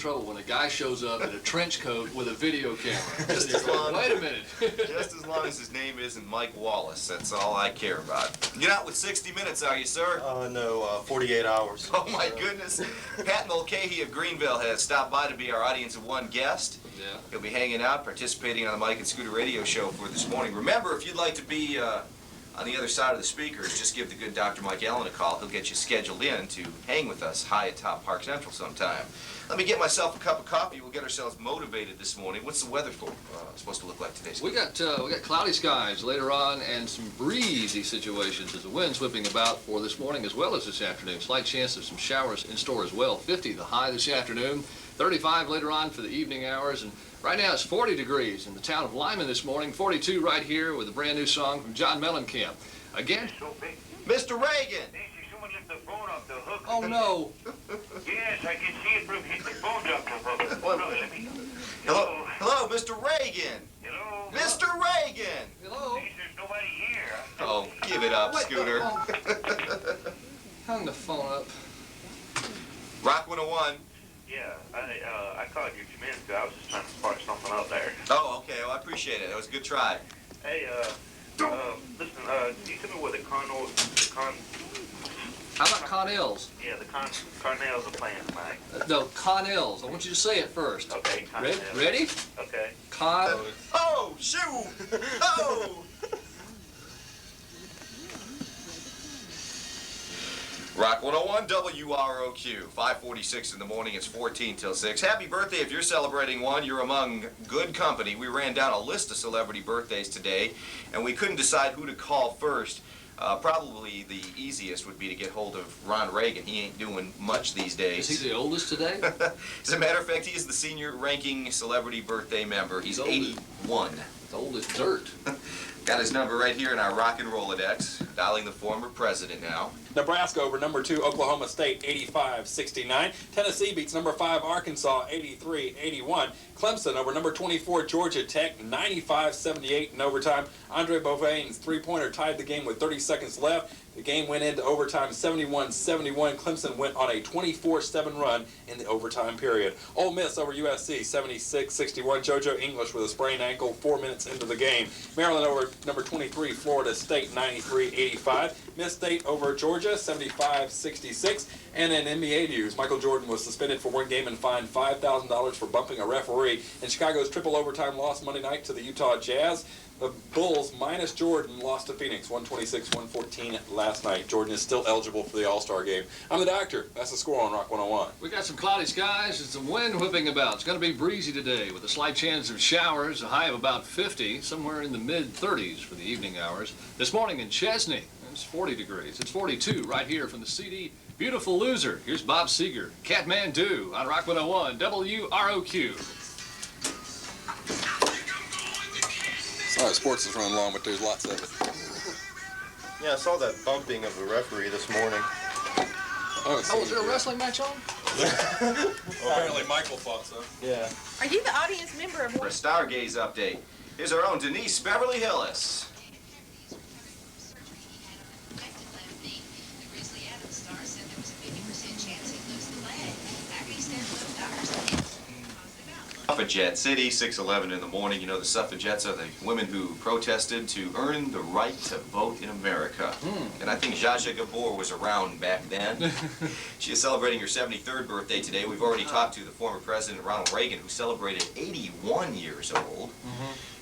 trouble when a guy shows up in a trench coat with a video camera. Just as long, wait a minute. Just as long as his name isn't Mike Wallace, that's all I care about. You're not with 60 Minutes, are you, sir? No, 48 hours. Oh, my goodness. Pat Mulcahy of Greenville has stopped by to be our audience of one guest. Yeah. He'll be hanging out, participating on the Mike and Scooter radio show for this morning. Remember, if you'd like to be on the other side of the speakers, just give the good Dr. Mike Allen a call. He'll get you scheduled in to hang with us high atop Park Central sometime. Let me get myself a cup of coffee. We'll get ourselves motivated this morning. What's the weather supposed to look like today? We got cloudy skies later on and some breezy situations as the wind's whipping about for this morning as well as this afternoon. Slight chance of some showers in store as well. 50 the high this afternoon, 35 later on for the evening hours, and right now it's 40 degrees in the town of Lyman this morning, 42 right here with a brand new song from John Mellencamp. Again, Mr. Reagan! Someone left the phone off the hook. Oh no! Yes, I can see it from the phone off the hook. Well, No, let me... Hello, hello, Mr. Reagan! Hello? Mr. Reagan! Hello? Please, there's nobody here. Oh, give it up, What Scooter. Hung the phone up. Rock 101. Yeah, I called you a few minutes ago. I was just trying to spark something out there. Oh, okay. Well, I appreciate it. That was a good try. Hey, listen, can you tell me where the How about Connells? Yeah, the Cornells are playing tonight. No, Connells. I want you to say it first. Okay, Cornells. Ready? Okay. Oh, shoot! Oh! Rock 101 WROQ, 5:46 in the morning. It's 14 till 6. Happy birthday if you're celebrating one. You're among good company. We ran down a list of celebrity birthdays today, and we couldn't decide who to call first. Probably the easiest would be to get hold of Ron Reagan. He ain't doing much these days. Is he the oldest today? As a matter of fact, he is the senior ranking celebrity birthday member. He's 81. It's old as dirt. Got his number right here in our rock and Rolodex. Dialing the former president now. Nebraska over number 2 Oklahoma State 85-69. Tennessee beats number 5 Arkansas 83-81. Clemson over number 24 Georgia Tech 95-78 in overtime. Andre Bovaine's three-pointer tied the game with 30 seconds left. The game went into overtime 71-71. Clemson went on a 24-7 run in the overtime period. Ole Miss over USC 76-61. JoJo English with a sprained ankle 4 minutes into the game. Maryland over number 23 Florida State 93-85. Miss State over Georgia 75-66. And in NBA news, Michael Jordan was suspended for one game and fined $5,000 for bumping a referee. And Chicago's triple overtime loss Monday night to the Utah Jazz. The Bulls, minus Jordan, lost to Phoenix 126-114 last night. Jordan is still eligible for the All-Star game. I'm the doctor. That's the score on Rock 101. We got some cloudy skies and some wind whipping about. It's going to be breezy today with a slight chance of showers, a high of about 50, somewhere in the mid-30s for the evening hours. This morning in Chesney, it's 40 degrees. It's 42 right here from the CD Beautiful Loser. Here's Bob Seger, Kathmandu on Rock 101 WROQ. Sorry, sports is running long, but there's lots of it. Yeah, I saw that bumping of the referee this morning. Oh, is there a wrestling match on? Well, apparently Michael thought so. Yeah. Are you the audience member of For a Stargaze update, here's our own Denise Beverly Hillis. Suffragette City, 6:11 in the morning. You know, the suffragettes are the women who protested to earn the right to vote in America. And I think Zsa Zsa Gabor was around back then. She is celebrating her 73rd birthday today. We've already talked to the former President Ronald Reagan, who celebrated 81 years old.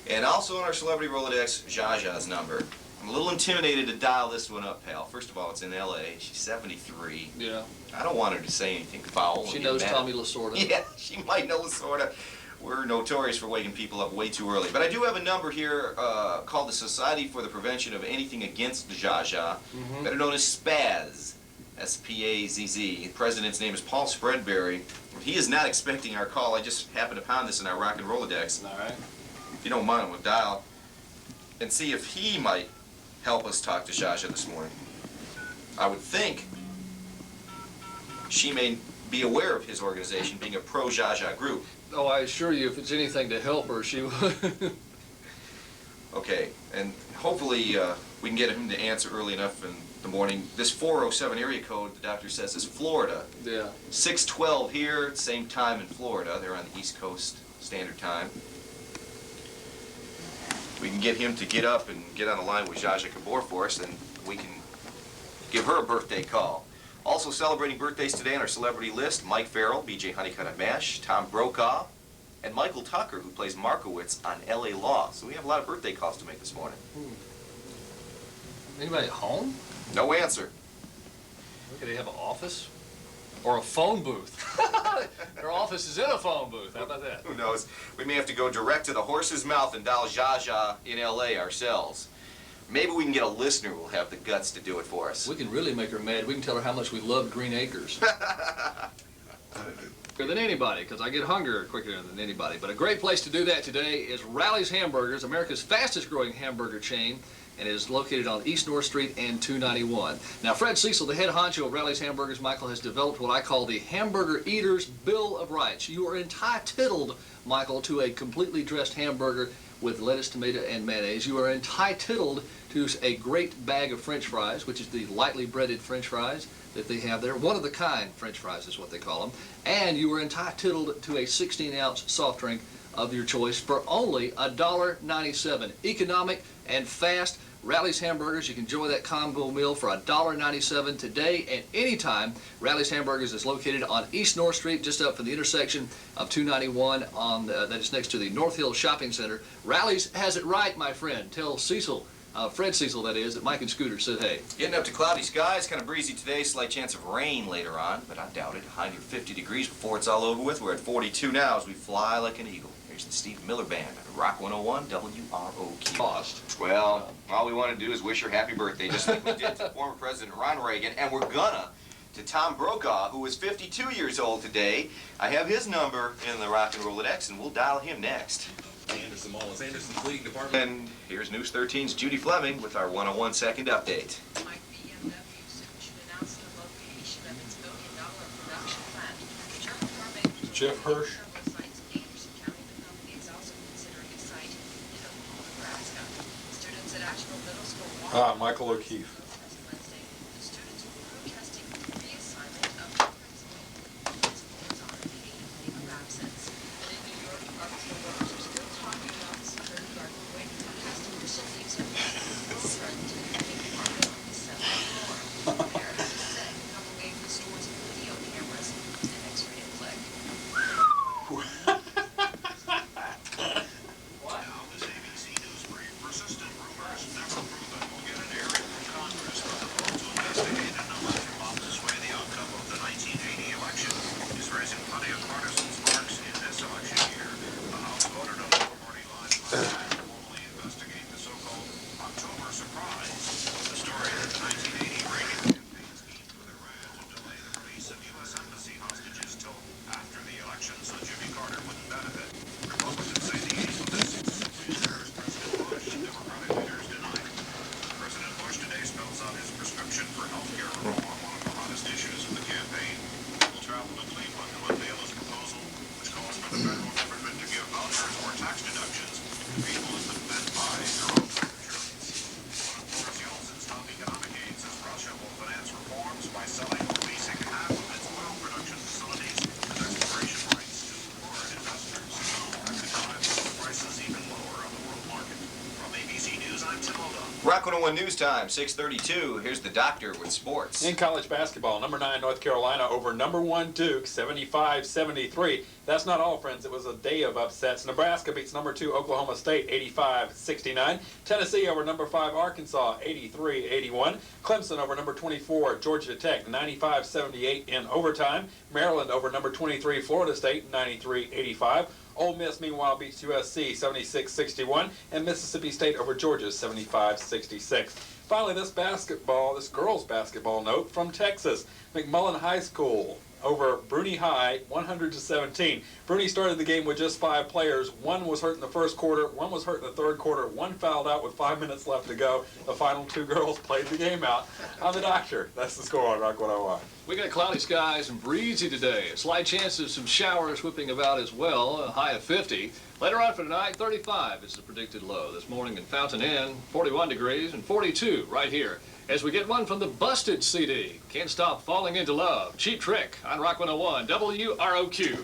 And also on our celebrity Rolodex, Zsa Zsa's number. I'm a little intimidated to dial this one up, pal. First of all, it's in L.A. She's 73. Yeah. I don't want her to say anything foul. She knows Tommy Lasorda. Yeah, she might know Lasorda. We're notorious for waking people up way too early. But I do have a number here called the Society for the Prevention of Anything Against Zsa Zsa, better known as SPAZZ, S-P-A-Z-Z. The president's name is Paul Spreadberry. He is not expecting our call. I just happened upon this in our Rock and Rolodex. All right. If you don't mind, I'm going to dial and see if he might help us talk to Zsa Zsa this morning. I would think she may be aware of his organization being a pro-Zsa Zsa group. Oh, I assure you, if it's anything to help her, she would. Okay, and hopefully we can get him to answer early enough in the morning. This 407 area code, the doctor says, is Florida. Yeah. 6:12 here, same time in Florida. They're on the East Coast Standard Time. We can get him to get up and get on the line with Zsa Zsa Gabor for us, and we can give her a birthday call. Also celebrating birthdays today on our celebrity list, Mike Farrell, BJ Honeycutt on MASH, Tom Brokaw, and Michael Tucker, who plays Markowitz on LA Law. So we have a lot of birthday calls to make this morning. Anybody at home? No answer. Could they have an office? Or a phone booth? Their office is in a phone booth. How about that? Who knows? We may have to go direct to the horse's mouth and dial Zsa Zsa in LA ourselves. Maybe we can get a listener who will have the guts to do it for us. We can really make her mad. We can tell her how much we love Green Acres. Quicker than anybody, because I get hungrier quicker than anybody. But a great place to do that today is Rally's Hamburgers, America's fastest growing hamburger chain, and it is located on East North Street and 291. Now, Fred Cecil, the head honcho of Rally's Hamburgers, Michael, has developed what I call the Hamburger Eater's Bill of Rights. You are entitled, Michael, to a completely dressed hamburger with lettuce, tomato, and mayonnaise. You are entitled to a great bag of French fries, which is the lightly breaded French fries that they have there. One of the kind French fries is what they call them. And you are entitled to a 16-ounce soft drink of your choice for only $1.97. Economic and fast. Rally's Hamburgers, you can enjoy that combo meal for $1.97 today and anytime. Rally's Hamburgers is located on East North Street, just up from the intersection of 291 that is next to the North Hill Shopping Center. Rally's has it right, my friend. Tell Cecil, Fred Cecil that is, that Mike and Scooter said hey. Getting up to cloudy skies, kind of breezy today, slight chance of rain later on, but I doubt it. High near 50 degrees before it's all over with. We're at 42 now as we fly like an eagle. Here's the Steve Miller Band at Rock 101 WROQ. Cost. Well, all we want to do is wish her happy birthday, just like we did to former President Ronald Reagan, and we're gonna to Tom Brokaw, who is 52 years old today. I have his number in the Rock and Rolodex, and we'll dial him next. Anderson Mall is Anderson's leading department. And here's News 13's Judy Fleming with our 101 second update. Like BMW soon should announce the location of its billion-dollar production plant. German car maker Jeff Hirsch. several sites in Anderson County. The company is also considering a site in Omaha, Nebraska. Students at Asheville Middle School Michael O'Keefe. Wednesday. The students were protesting the reassignment of the principal. The principal is on a paid leave of absence. And in New York, Harvestville workers are still talking about the security guard waiting for past official leaves have been threatened to be parked on the 7th floor. Parents say the couple gave the store's video cameras an X-rated click. Now, this ABC News brief. Persistent rumors never proven will get an hearing from Congress, but the vote to investigate an election bomb to sway the outcome of the 1980 election is raising plenty of partisan sparks in this election year. The House voted on the party line last night to formally investigate the so-called October surprise, the story that the 1980 Reagan campaign schemed with Iran to delay the release of U.S. embassy hostages till after the election so Jimmy Carter wouldn't benefit. Republicans say the aim of this embarrassed President Bush. Democratic leaders deny it. President Bush today spells out his prescription for health care reform, one of the hottest issues of the campaign. He will travel to Cleveland to unveil his proposal, which calls for the federal government to give vouchers or tax deductions to people who can then buy their own insurance. One of Boris Yeltsin's top economic aides says Russia will finance reforms by selling or leasing half of its oil production facilities as exploration rights to foreign investors. That could drive oil prices even lower on the world market. From ABC News, I'm Tim O'Donnell. Rock 101 News Time, 6:32. Here's the doctor with sports. In college basketball, number 9 North Carolina over number 1 Duke, 75-73. That's not all, friends. It was a day of upsets. Nebraska beats number 2 Oklahoma State, 85-69. Tennessee over number 5 Arkansas, 83-81. Clemson over number 24 Georgia Tech, 95-78 in overtime. Maryland over number 23 Florida State, 93-85. Ole Miss, meanwhile, beats USC 76-61, and Mississippi State over Georgia 75-66. Finally, this girls' basketball note from Texas. McMullen High School over Bruni High, 100-17. Bruni started the game with just 5 players. 1 was hurt in the first quarter, 1 was hurt in the third quarter, 1 fouled out with 5 minutes left to go. The final 2 girls played the game out. I'm the doctor. That's the score on Rock 101. We got cloudy skies and breezy today. A slight chance of some showers whipping about as well, a high of 50. Later on for tonight, 35 is the predicted low. This morning in Fountain Inn, 41 degrees and 42 right here. As we get one from the Busted CD, Can't Stop Falling Into Love, Cheap Trick on Rock 101, WROQ.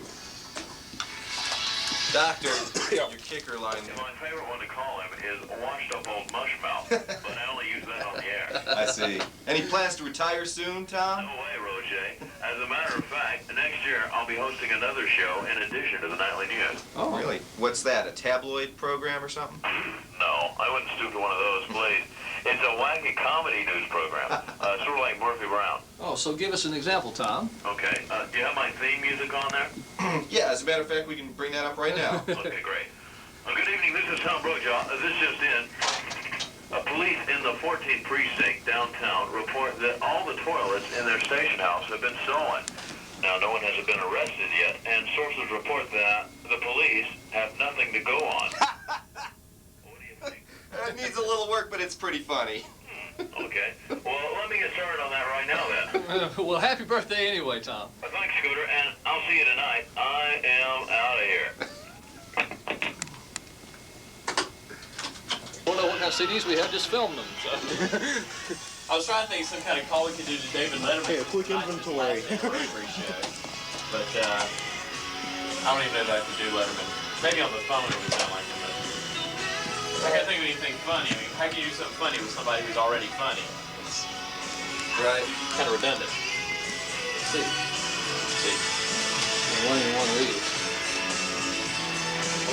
Doctor, your kicker line. My favorite one to call him is washed up old mushmouth, but I only use that on the air. I see. Any plans to retire soon, Tom? No way, Roger. As a matter of fact, next year I'll be hosting another show in addition to the nightly news. Oh, really? What's that, a tabloid program or something? No, I wouldn't stoop to one of those, please. It's a wacky comedy news program, sort of like Murphy Brown. Oh, so give us an example, Tom. Okay, do you have my theme music on there? Yeah, as a matter of fact, we can bring that up right now. Okay, great. Good evening, this is Tom Brokaw. This just in. Police in the 14th precinct downtown report that all the toilets in their station house have been stolen. Now, no one has been arrested yet, and sources report that the police have nothing to go on. What do you think? It needs a little work, but it's pretty funny. Okay. Well, let me get started on that right now, then. Well, happy birthday anyway, Tom. Thanks, Scooter, and I'll see you tonight. I am out of here. Don't know what kind of CDs we have, just film them. So. I was trying to think of some kind of call we could do to David Letterman. Hey, a quick inventory. But I don't even know if I could do Letterman. Maybe on the phone it would sound like him. But I can't think of anything funny. I mean, how can you do something funny with somebody who's already funny? It's kind of redundant. Let's see. One of these.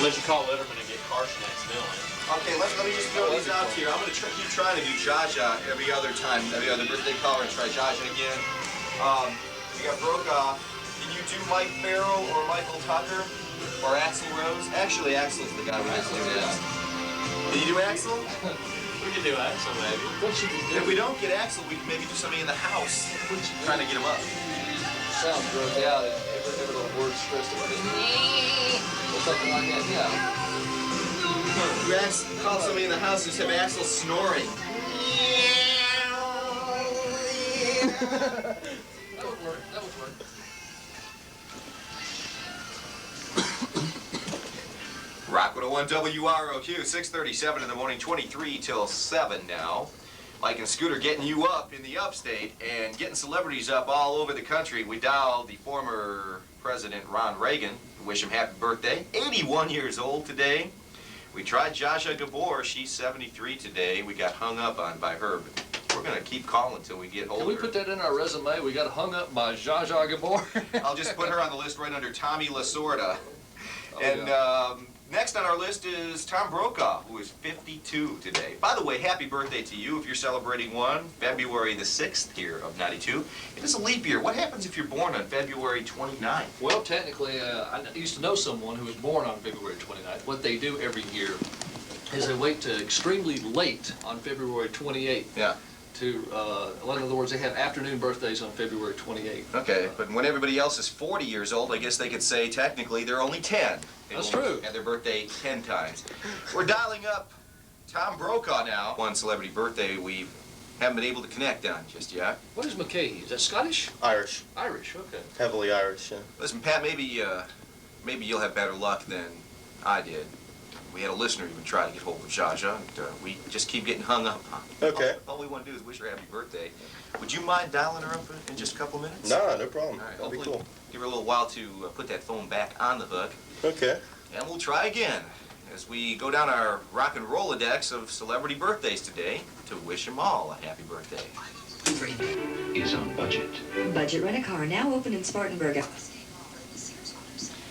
Unless you call Letterman and get Carson accidentally. Okay, let me just throw these out here. I'm going to keep trying to do Jaja every other time, every other birthday caller, and try Jaja again. We got Brokaw. Can you do Mike Farrell or Michael Tucker or Axl Rose? Actually, Axl's the guy we just did. Can you do Axl? We could do Axel, maybe. If we don't get Axl, we can maybe do something in the house. Trying to get him up. Sounds broke out and every little word stressed out. Or something like that, yeah. You call somebody in the house and just have Axl snoring. That would work. That would work. Rock 101 WROQ, 6:37 in the morning, 23 till 7 now. Mike and Scooter getting you up in the upstate and getting celebrities up all over the country. We dialed the former President Ron Reagan to wish him happy birthday. 81 years old today. We tried Jaja Gabor. She's 73 today. We got hung up on by her. But we're going to keep calling until we get hold of her. Can we put that in our resume? We got hung up by Jaja Gabor. I'll just put her on the list right under Tommy Lasorda. Oh, And yeah. Next on our list is Tom Brokaw, who is 52 today. By the way, happy birthday to you if you're celebrating one. February the 6th here of 92. It is a leap year. What happens if you're born on February 29th? Well, technically, I used to know someone who was born on February 29th. What they do every year is they wait to extremely late on February 28th. Yeah. In other words, they have afternoon birthdays on February 28th. Okay, but when everybody else is 40 years old, I guess they could say technically they're only 10. That's true. And their birthday 10 times. We're dialing up Tom Brokaw now. One celebrity birthday we haven't been able to connect on just yet. What is McKay? Is that Scottish? Irish. Irish, okay. Heavily Irish, yeah. Listen, Pat, maybe you'll have better luck than I did. We had a listener even try to get hold of Jaja, and we just keep getting hung up on. Okay. All we want to do is wish her happy birthday. Would you mind dialing her up in just a couple minutes? Nah, no problem. All right, That'll be hopefully cool. give her a little while to put that phone back on the hook. Okay. And we'll try again as we go down our rock and Rolodex of celebrity birthdays today to wish them all a happy birthday. Is on budget. Budget Rent-A-Car now open in Spartanburg.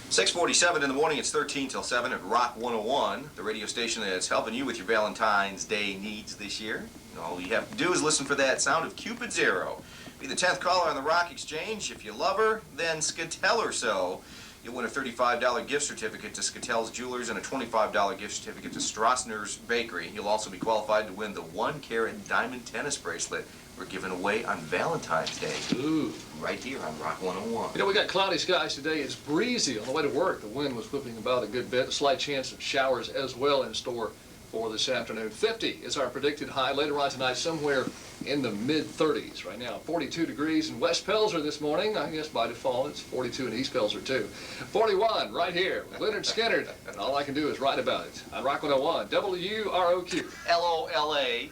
6:47 in the morning, it's 13 till 7 at Rock 101, the radio station that's helping you with your Valentine's Day needs this year. And all you have to do is listen for that sound of Cupid Zero. Be the 10th caller on the Rock Exchange. If you love her, then tell her so. You'll win a $35 gift certificate to Scatel's Jewelers and a $25 gift certificate to Stroessner's Bakery. You'll also be qualified to win the 1-carat diamond tennis bracelet we're giving away on Valentine's Day. Ooh. Right here on Rock 101. You know, we got cloudy skies today. It's breezy on the way to work. The wind was whipping about a good bit. A slight chance of showers as well in store for this afternoon. 50 is our predicted high. Later on tonight, somewhere in the mid-30s. Right now, 42 degrees in West Pelzer this morning. I guess by default, it's 42 in East Pelzer, too. 41 right here with Leonard Skinner. And all I can do is write about it on Rock 101, WROQ. LOLA,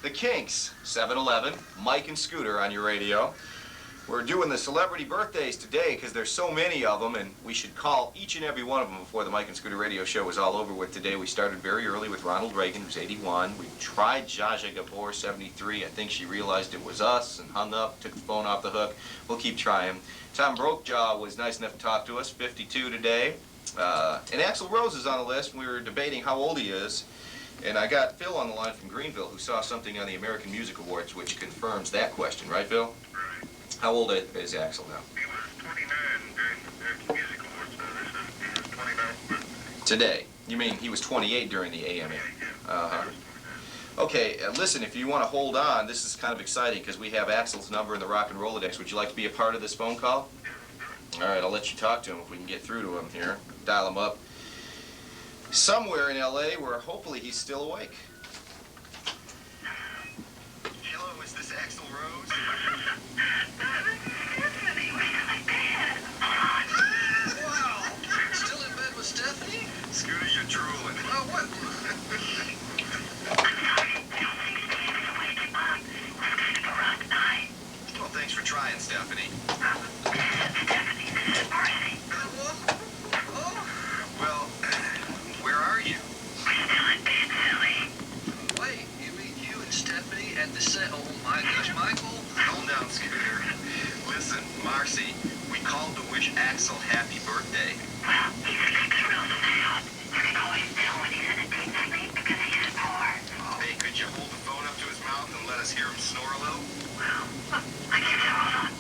The Kinks, 7-Eleven, Mike and Scooter on your radio. We're doing the celebrity birthdays today because there's so many of them, and we should call each and every one of them before the Mike and Scooter radio show is all over with today. We started very early with Ronald Reagan, who's 81. We tried Zsa Zsa Gabor, 73. I think she realized it was us and hung up, took the phone off the hook. We'll keep trying. Tom Brokejaw was nice enough to talk to us, 52 today. And Axl Rose is on the list. We were debating how old he is. And I got Phil on the line from Greenville, who saw something on the American Music Awards which confirms that question. Right, Phil? Right. How old is Axl now? He was 29 during the Music Awards. He was 29. Today. You mean he was 28 during the AMA? Uh-huh. Okay, listen, if you want to hold on, this is kind of exciting because we have Axl's number in the Rock and Rolodex. Would you like to be a part of this phone call? All right, I'll let you talk to him if we can get through to him here. Dial him up. Somewhere in L.A. where hopefully he's still awake. Hello, is this Axl Rose? Wow! Still in bed with Stephanie? Scooter, you're drooling. Oh, what? Well, thanks for trying, Stephanie. Well, where are you? Wait, you mean you and Stephanie at the set? Oh my gosh, Michael. Calm down, Scooter. Listen, Marcy, we called to wish Axl happy birthday. Well, he's sleeping real sound. You can always tell when he's in a deep sleep because he's snoring. Hey, could you hold the phone up to his mouth and let us hear him snore a little? Well, I can hold on.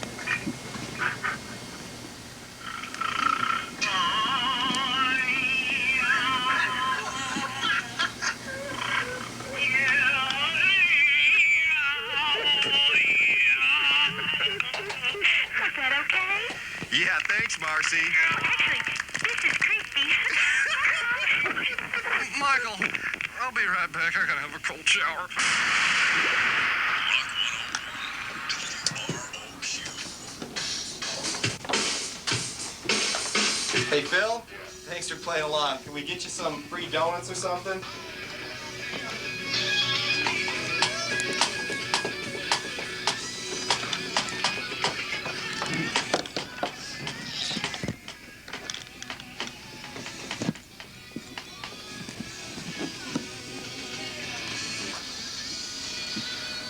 Yeah, thanks, Marcy. Actually, this is creepy. Michael, I'll be right back. I gotta have a cold shower. Hey, Phil, thanks for playing along. Can we get you some free donuts or something?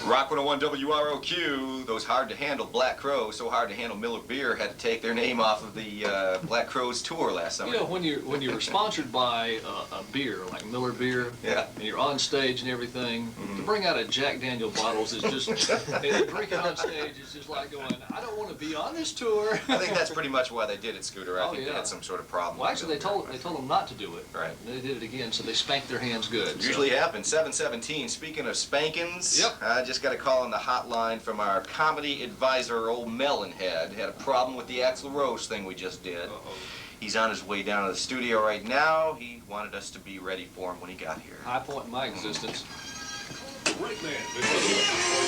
Rock 101 WROQ, those hard-to-handle Black Crows, so hard to handle Miller Beer, had to take their name off of the Black Crows tour last summer. You know, when you're sponsored by a beer like Miller Beer, Yeah. and you're on stage and everything, to bring out a Jack Daniel bottles is just, and drink it on stage is just like going, I don't want to be on this tour. I think that's pretty much why they did it, Scooter. I Oh, think they yeah. had some sort of problem. Well, with actually, Miller they told them not to do it. Right. And they did it again, so they spanked their hands good. so. Usually happens. 7:17. Speaking of spankings, Yep. I just got a call on the hotline from our comedy advisor, old Melonhead. Had a problem with the Axl Rose thing we just did. He's on his way down to the studio right now. He wanted us to be ready for him when he got here. High point in my existence. Right, man.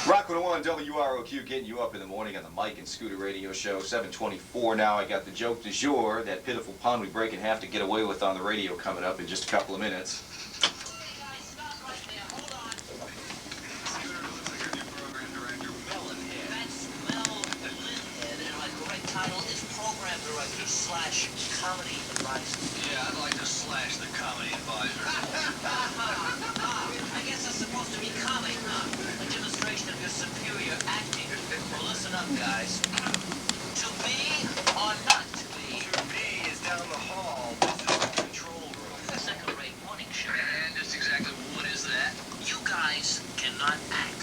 Rock 101 WROQ getting you up in the morning on the Mike and Scooter radio show. 7:24 now. I got the joke du jour, that pitiful pun we break in half to get away with on the radio coming up in just a couple of minutes. like to slash comedy advisor. Yeah, I'd like to slash the comedy advisor. I guess that's supposed to be comic, huh? A demonstration of your superior acting. Well, listen up, guys. To be or not to be? To be is down the hall. This is the control room. Second-rate morning show. And just exactly what is that? You guys cannot act.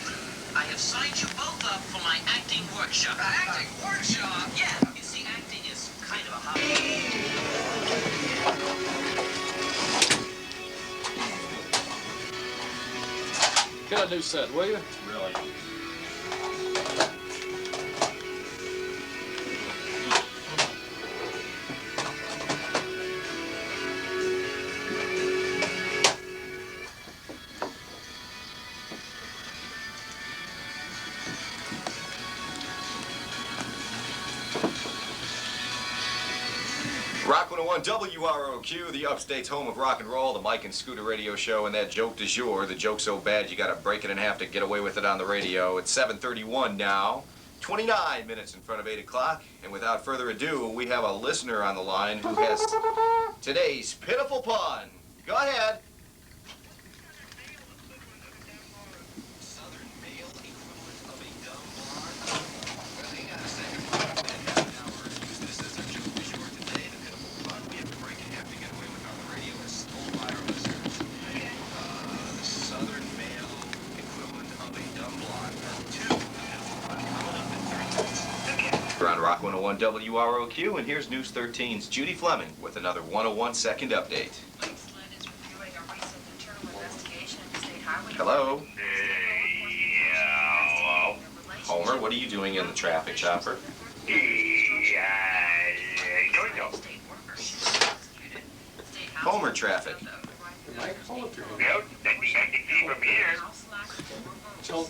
I have signed you both up for my acting workshop. Acting workshop? Yeah, you see, acting is kind of a hobby. Get a new set, will you? Really? Rock 101 WROQ, the upstate's home of rock and roll, the Mike and Scooter radio show, and that joke du jour, the joke so bad you gotta break it in half to get away with it on the radio. It's 7:31 now, 29 minutes in front of 8 o'clock, and without further ado, we have a listener on the line who has today's pitiful pun. Go ahead. Southern male equivalent of a dumb blonde? Well, hang on a second. Half an hour. Use this as our joke du jour today. The pitiful pun we have to break in half to get away with on the radio is stole by our listeners. The southern male equivalent of a dumb blonde. Two. Coming up in 30 minutes. We're on Rock 101 WROQ, and here's News 13's Judy Fleming with another 101-second update. Hello? Yeah, Homer, what are you doing in the traffic, chopper? Homer traffic. Mike, hold up your hand. Nope, I can see from here. Chill,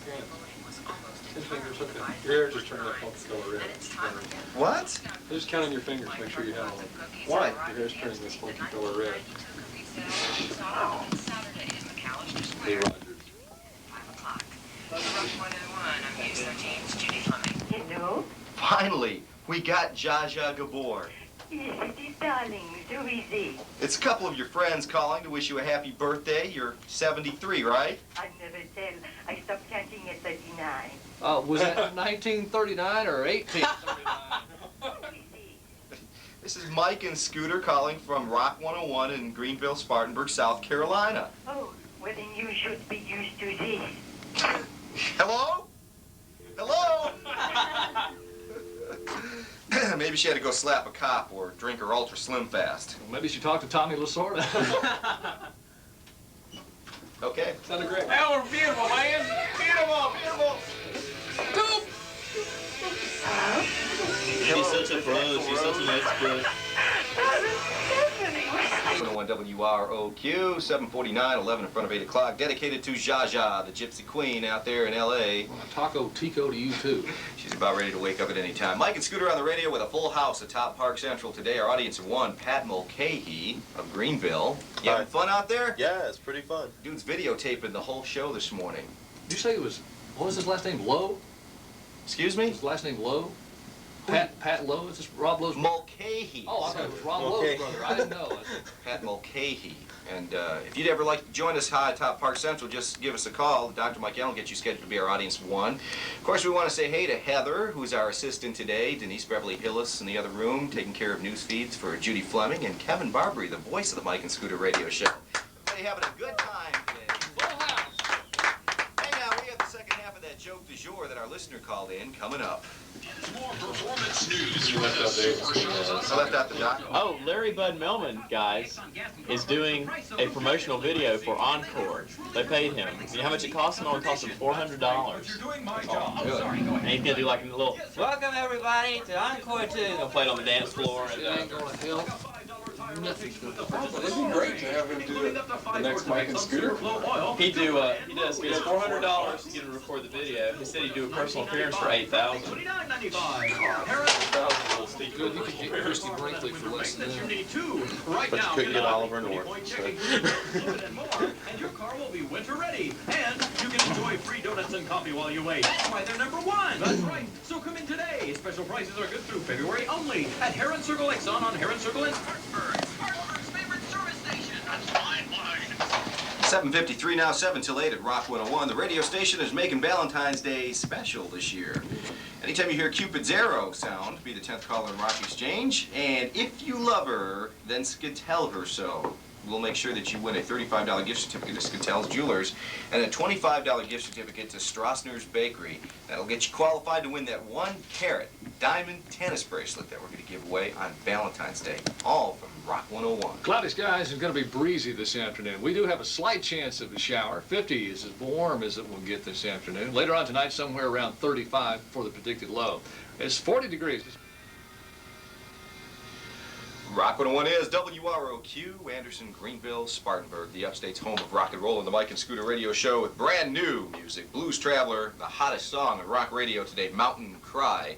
his fingers, okay. Your hair just turned up once color red. What? Just count on your fingers, make sure you have them. Why? Your hair's turning this funky color red. Hey, Rogers. Hello? Finally, we got Zsa Zsa Gabor. Yes, it is, darling. So easy. It's a couple of your friends calling to wish you a happy birthday. You're 73, right? I never tell. I stopped counting at 39. Was that 1939 or 1839? This is Mike and Scooter calling from Rock 101 in Greenville, Spartanburg, South Carolina. Oh, well then you should be used to this. Hello? Hello? Maybe she had to go slap a cop or drink her Ultra Slim Fast. Well, maybe she talked to Tommy Lasorda. Okay. Sounded great. That was beautiful, man. Beautiful, beautiful. She's such a pro. She's such an expert. 101 WROQ, 7:49, 11 in front of 8 o'clock, dedicated to Zsa Zsa, the Gypsy Queen out there in L.A. Taco Tico to you, too. She's about ready to wake up at any time. Mike and Scooter on the radio with a full house atop Park Central today. Our audience of one, Pat Mulcahy of Greenville. You having fun out there? Yeah, it's pretty fun. Dude's videotaping the whole show this morning. Did you say it was, what was his last name, Lowe? Excuse me? His last name Lowe? Pat Lowe? Is this Rob Lowe's? Mulcahy. Oh, I thought it was Rob Lowe's brother. I didn't know. Pat Mulcahy. And if you'd ever like to join us high atop Park Central, just give us a call. Dr. Mike Allen will get you scheduled to be our audience of one. Of course, we want to say hey to Heather, who's our assistant today, Denise Beverly Hillis in the other room, taking care of news feeds for Judy Fleming, and Kevin Barbary, the voice of the Mike and Scooter radio show. Everybody having a good time today. Full house. Hey, now, we have the second half of that joke du jour that our listener called in coming up. More performance news. You left out Dave. I left out the doctor. Oh, Larry Bud Millman, guys, is doing a promotional video for Encore. They paid him. You know how much it cost him? It only cost him $400. You're doing my job. Oh, sorry, and he's gonna do like a little "Welcome everybody to Encore 2." He'll play it on the dance floor. And, It ain't gonna help. Nothing's gonna help. It'd be great to have him do the next Mike and Scooter. he does $400 to get him to record the video. He said he'd do a personal appearance for $8,000. Good, you could get Christy Brinkley for less than that. But you couldn't get Oliver North. And your car will be winter ready. And you can enjoy free donuts and coffee while you wait. That's why they're #1. That's right. So come in today, especially special prices are good through February only at Heron Circle Exxon on Heron Circle in Spartanburg. Spartanburg's favorite service station. That's fine wine. 7:53 now, 7 till 8 at Rock 101. The radio station is making Valentine's Day special this year. Anytime you hear Cupid's arrow sound, be the 10th caller in Rock Exchange. And if you love her, then tell her so. We'll make sure that you win a $35 gift certificate to Skatel's Jewelers and a $25 gift certificate to Strassner's Bakery. That'll get you qualified to win that 1-carat diamond tennis bracelet that we're going to give away on Valentine's Day. All from Rock 101. Cloudy skies and going to be breezy this afternoon. We do have a slight chance of a shower. 50 is as warm as it will get this afternoon. Later on tonight, somewhere around 35 for the predicted low. It's 40 degrees. Rock 101 is WROQ, Anderson, Greenville, Spartanburg, the upstate's home of rock and roll and the Mike and Scooter radio show with brand new music. Blues Traveler, the hottest song on rock radio today, Mountain Cry.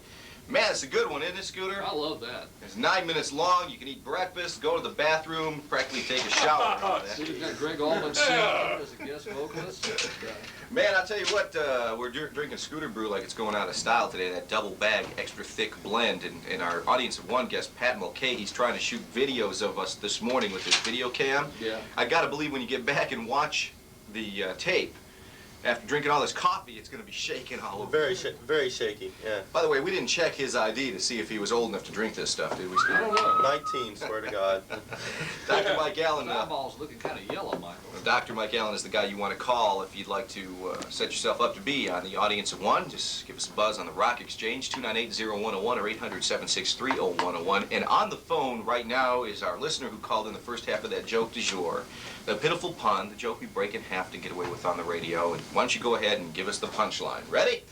Man, it's a good one, isn't it, Scooter? I love that. It's 9 minutes long. You can eat breakfast, go to the bathroom, practically take a shower. We've got Greg Allman singing as a guest vocalist. Man, I'll tell you what, we're drinking Scooter Brew like it's going out of style today, that double bag, extra thick blend. And our audience of one guest, Pat Mulcahy, he's trying to shoot videos of us this morning with his video cam. Yeah. I gotta believe when you get back and watch the tape, after drinking all this coffee, it's going to be shaking all over. Very shaky, yeah. By the way, we didn't check his ID to see if he was old enough to drink this stuff, did we, Steve? I don't know. 19, swear to God. Dr. Mike Allen. His eyeballs looking kind of yellow, Michael. Dr. Mike Allen is the guy you want to call if you'd like to set yourself up to be on the audience of one. Just give us a buzz on the Rock Exchange, 298-0101 or 800-763-0101. And on the phone right now is our listener who called in the first half of that joke du jour. The pitiful pun, the joke we break in half to get away with on the radio. And why don't you go ahead and give us the punchline. Ready?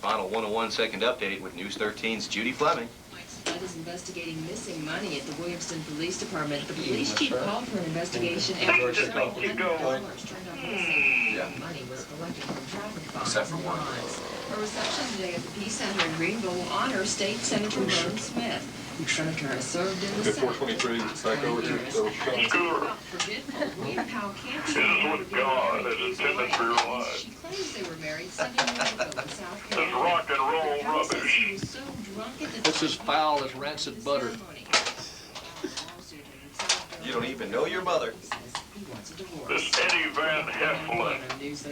Final 101-second update with News 13's Judy Fleming. Spud is investigating missing money at the Williamston Police Department. The police chief called for an investigation after $100 turned up missing. Yeah. Money was collected from traffic fines. Except for one. A reception today at the Peace Center in Greenville will honor State Senator Vernon Smith. The senator has served in the Senate. 423, back over to She claims they were married 7 years ago in South This Carolina. rock and roll rubbish. He was so drunk at the This is foul as rancid butter. You don't even know your mother. This Eddie Van Heflin.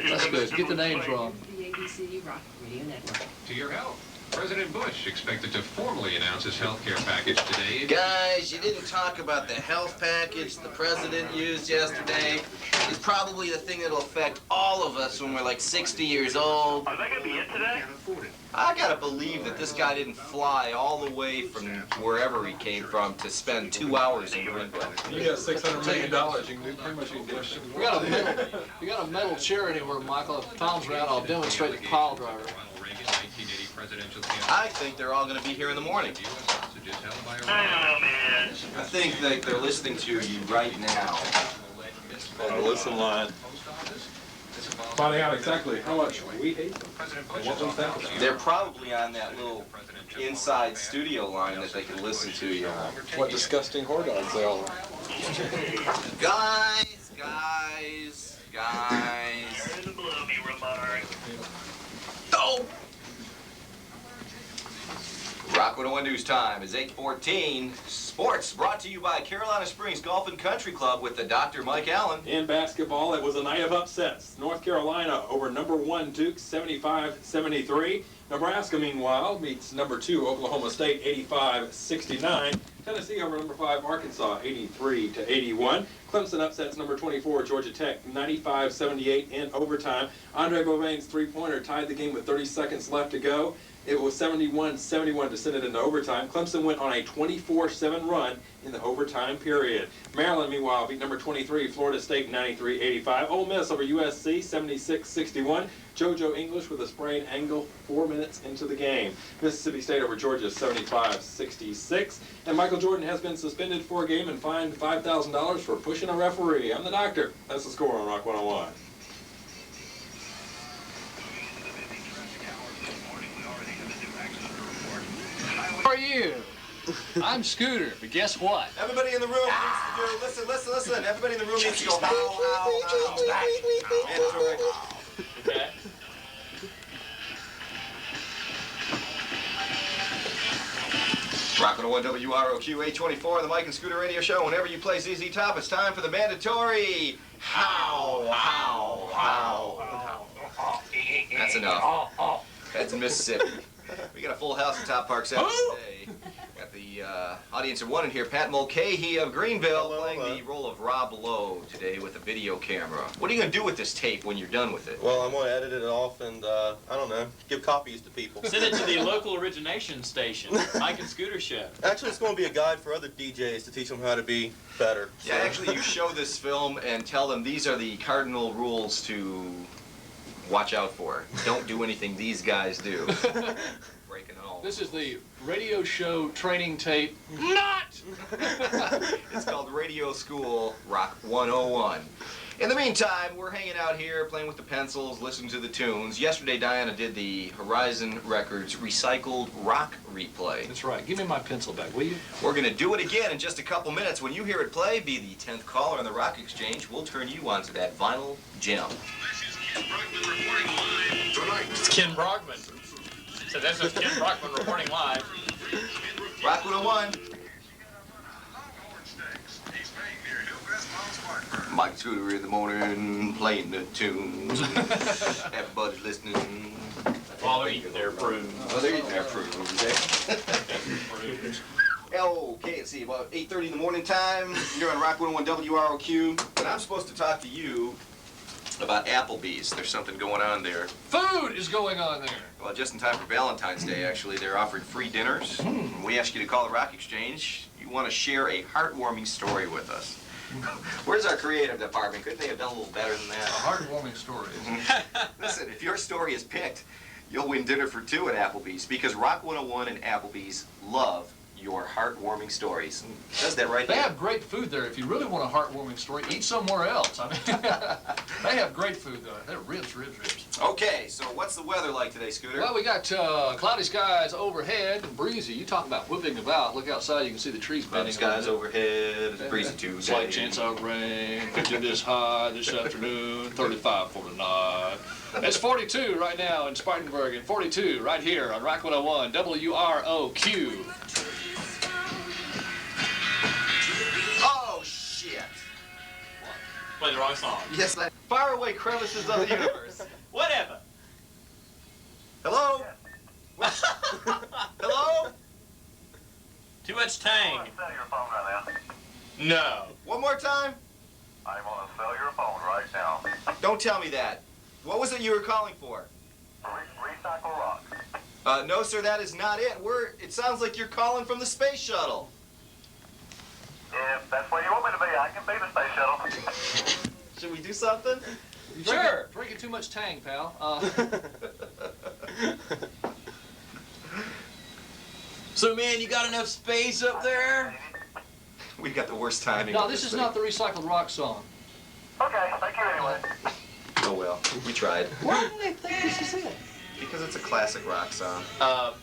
That's good. Get the names wrong. The ABC Rock Radio Network. To your health. President Bush expected to formally announce his health care package today. Guys, you didn't talk about the health package the president used yesterday. It's probably the thing that'll affect all of us when we're like 60 years old. Are they going to be in today? I gotta believe that this guy didn't fly all the way from wherever he came from to spend 2 hours in Greenville. You got $600 million. You can do pretty much anything. You got a metal chair anywhere, Michael. If Tom's around, I'll demonstrate the pile driver. I think they're all going to be here in the morning. I think that they're listening to you right now. On the listen line. Finding out exactly how much we hate them and what we think of them. They're probably on that little inside studio line that they can listen to you on. What disgusting whore dogs they all are. Guys. There's a gloomy remark. Oh! Rock 101 News Time is 8:14. Sports brought to you by Carolina Springs Golf and Country Club with the Dr. Mike Allen. In basketball, it was a night of upsets. North Carolina over number 1 Duke 75-73. Nebraska, meanwhile, meets number 2 Oklahoma State 85-69. Tennessee over number 5 Arkansas 83-81. Clemson upsets number 24 Georgia Tech 95-78 in overtime. Andre Beauvain's three-pointer tied the game with 30 seconds left to go. It was 71-71 to send it into overtime. Clemson went on a 24-7 run. run in the overtime period. Maryland, meanwhile, beat number 23, Florida State 93-85. Ole Miss over USC 76-61. JoJo English with a sprained ankle 4 minutes into the game. Mississippi State over Georgia 75-66. And Michael Jordan has been suspended for a game and fined $5,000 for pushing a referee. I'm the doctor. That's the score on Rock 101. How are you? I'm Scooter, but guess what? Everybody in the room needs to do, listen. Everybody in the room needs to go, how. Mandatory. Okay. Rock 101 WROQ 824, the Mike and Scooter Radio Show. Whenever you play ZZ Top, it's time for the mandatory how. That's enough. That's in Mississippi. We got a full house at Top Park South today. Got the audience of one in here, Pat Mulcahy of Greenville, playing the role of Rob Lowe today with a video camera. What are you going to do with this tape when you're done with it? Well, I'm going to edit it off and, I don't know, give copies to people. Send it to the local origination station, Mike and Scooter Show. Actually, it's going to be a guide for other DJs to teach them how to be better. Yeah, actually, you show this film and tell them these are the cardinal rules to watch out for. Don't do anything these guys do. Breaking all. This is the radio show training tape. Not! It's called Radio School Rock 101. In the meantime, we're hanging out here, playing with the pencils, listening to the tunes. Yesterday, Diana did the Horizon Records Recycled Rock Replay. That's right. Give me my pencil back, will you? We're going to do it again in just a couple minutes. When you hear it play, be the 10th caller in the Rock Exchange. We'll turn you on to that vinyl gem. It's Ken Brockman. So this is Ken Brockman reporting live. Rock 101. Mike Scooter in the morning, playing the tunes. Everybody's listening. While they're eating their prunes. Well, they're eating their prunes. Okay, let's see, about 8:30 in the morning time. You're on Rock 101 WROQ. And I'm supposed to talk to you about Applebee's. There's something going on there. Food is going on there. Well, just in time for Valentine's Day, actually. They're offering free dinners. We ask you to call the Rock Exchange. You want to share a heartwarming story with us. Where's our creative department? Couldn't they have done a little better than that? A heartwarming story. Listen, if your story is picked, you'll win dinner for two at Applebee's, because Rock 101 and Applebee's love your heartwarming stories. It does that right They there. have great food there. If you really want a heartwarming story, eat somewhere else. I mean, they have great food though. They're ribs. Okay, so what's the weather like today, Scooter? Well, we got cloudy skies overhead and breezy. You talk about whipping about. Look outside, you can see the trees bending. Cloudy skies overhead, it's breezy Tuesday. Slight chance of rain. Could do this high this afternoon. 35 for tonight. It's 42 right now in Spartanburg and 42 right here on Rock 101 WROQ. Oh, shit. Play the wrong song. Yes, far away crevices of the universe. Whatever. Hello? Hello? Too much tang. Sell your phone right now. No. One more time? I want to sell your phone right now. Don't tell me that. What was it you were calling for? Recycle Rock. No, sir, that is not it. It sounds like you're calling from the space shuttle. If that's where you want me to be, I can be the space shuttle. Should we do something? Sure. Drinking too much tang, pal. So, man, you got enough space up there? We got the worst timing. No, this is not the Recycled Rock song. Okay, thank you anyway. Oh, well, we tried. Why do they think this is it? Because it's a classic rock song. What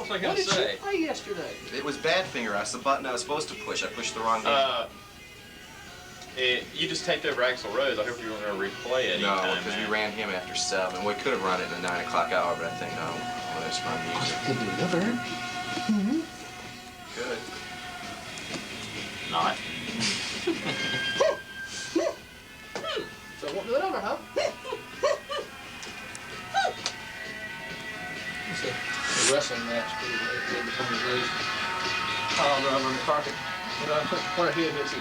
was I What going to did say? you play yesterday? It was Badfinger. That's the button I was supposed to push. I pushed the wrong button. You just taped over Axl Rose. I hope you were going to replay it No, anytime, because man. we ran him after 7. We could have run it in the 9 o'clock hour, but I think, no, well, that's my music. Good. Not. So what do it over, huh? It's a wrestling match. Oh, they're over on the carpet. What a hit hits it.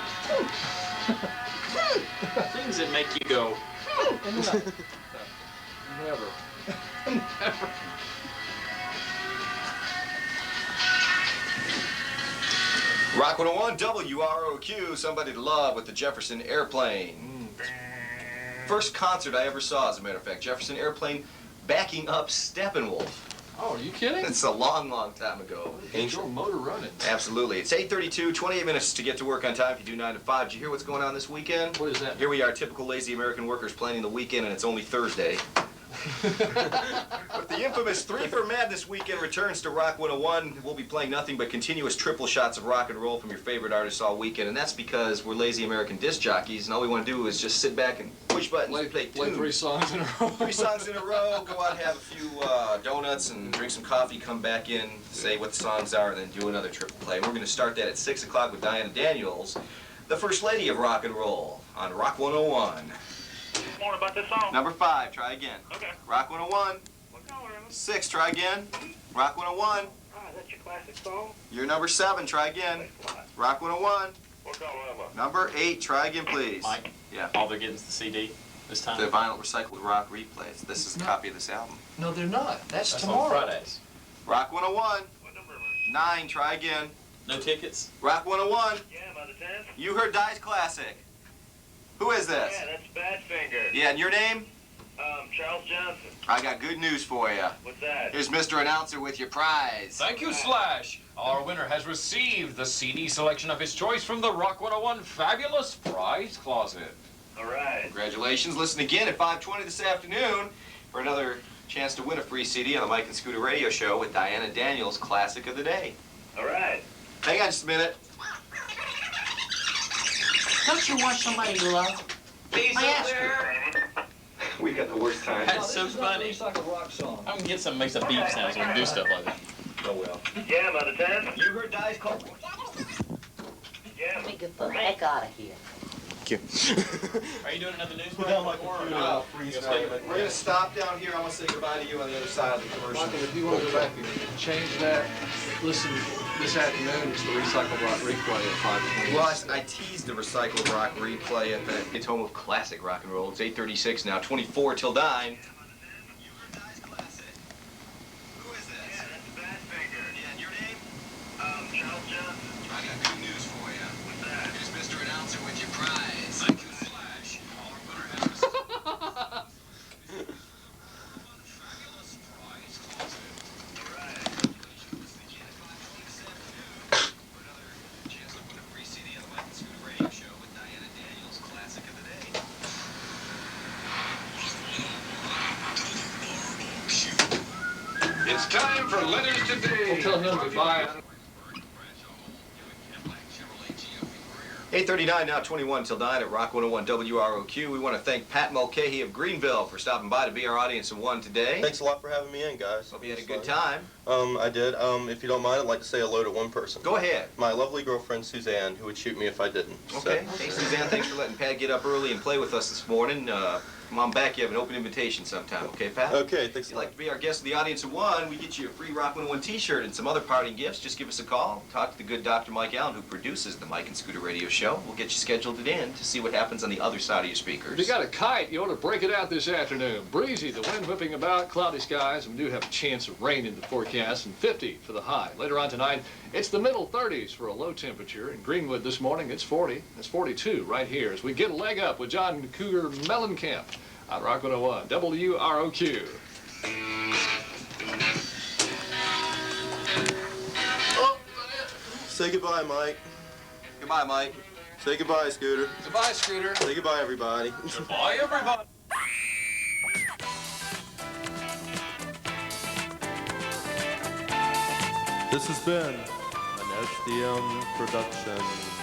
Things that make you go. Never. Never. Rock 101 WROQ, Somebody to Love with the Jefferson Airplane. First concert I ever saw, as a matter of fact. Jefferson Airplane backing up Steppenwolf. Oh, are you kidding? It's a long, long time ago. Get your motor running. Absolutely. It's 8:32, 28 minutes to get to work on time if you do 9 to 5. Did you hear what's going on this weekend? What is that? Here we are, typical lazy American workers planning the weekend, and it's only Thursday. But the infamous 3 for Madness weekend returns to Rock 101. We'll be playing nothing but continuous triple shots of rock and roll from your favorite artists all weekend, and that's because we're lazy American disc jockeys, and all we want to do is just sit back and push buttons and play 3 songs in a row. 3 songs in a row, go out and have a few donuts and drink some coffee, come back in, say what the songs are, and then do another triple play. We're going to start that at 6 o'clock with Diana Daniels, the First Lady of Rock and Roll, on Rock 101. More about this song. Number 5, try again. Okay. Rock 101. What color am I? 6, try again. Rock 101. That's your classic song? You're number 7, try again. Rock 101. What color am I? Number 8, try again, please. Mike? Yeah. All they're getting is the CD this time? The vinyl recycled rock replays. This is a copy of this album. No, they're not. That's on tomorrow. Fridays. Rock 101. What number am 9, try again. No tickets? Rock 101. I? Yeah, am I the 10th? You heard Di's classic. Who is this? Yeah, that's Badfinger. Yeah, and your name? Charles Johnson. I got good news for you. What's that? Here's Mr. Announcer with your prize. Thank you, Slash. Our winner has received the CD selection of his choice from the Rock 101 Fabulous Prize Closet. All right. Congratulations. Listen again at 5:20 this afternoon for another chance to win a free CD on the Mike and Scooter Radio Show with Diana Daniels' Classic of the Day. All right. Hang on just a minute. Don't you want somebody to love? I asked her. We got the worst time. That's so funny. rock song. I'm gonna get something that makes a beep sound so we can do stuff like that. Oh well. Yeah, am I the 10th? You heard Di's call. Yeah. Let me get the heck out of here. Are you doing another news? Put down my computer. We're going to stop down here. I want to say goodbye to you on the other side of the commercial. Michael, if you want to go back and change that, listen, this afternoon it's the Recycle Rock replay at 5:20. Well, I teased the Recycled Rock replay at the home of classic rock and roll. It's 8:36 now, 24 till 9. Charles Johnson. I got good news for you. What's that? Here's Mr. Announcer with your prize. Thank you, Slash. Our winner has received Fabulous Prize Closet. All right. Listen again at 5:20 for another chance to win a free CD on the Mike and Scooter Radio Show with Diana Daniels' Classic of the Day. It's time for Letters Today. We'll tell him goodbye. 8:39 now, 21 till 9 at Rock 101 WROQ. We want to thank Pat Mulcahy of Greenville for stopping by to be our audience of one today. Thanks a lot for having me in, guys. Hope you had a good time. I did. If you don't mind, I'd like to say hello to one person. Go ahead. My lovely girlfriend, Suzanne, who would shoot me if I didn't. Okay. Hey, Suzanne, thanks for letting Pat get up early and play with us this morning. Come on back. You have an open invitation sometime. Okay, Pat? Okay, thanks If you'd like to be our guest of the audience of one, we get you a free Rock 101 t-shirt and some other parting gifts. Just give us a call. Talk to the good Dr. Mike Allen, who produces the Mike and Scooter Radio Show. We'll get you scheduled it in to see what happens on the other side of your speakers. If you got a kite, you ought to break it out this afternoon. Breezy, the wind whipping about, cloudy skies, and we do have a chance of rain in the forecast, and 50 for the high. Later on tonight, it's the middle 30s for a low temperature. In Greenwood this morning, it's 40. It's 42 right here as we get a leg up with John Cougar Mellencamp on Rock 101 WROQ. Say goodbye, Mike. Goodbye, Mike. Say goodbye, Scooter. Goodbye, Scooter. Say goodbye, everybody. Goodbye, everybody. This has been an SDM production.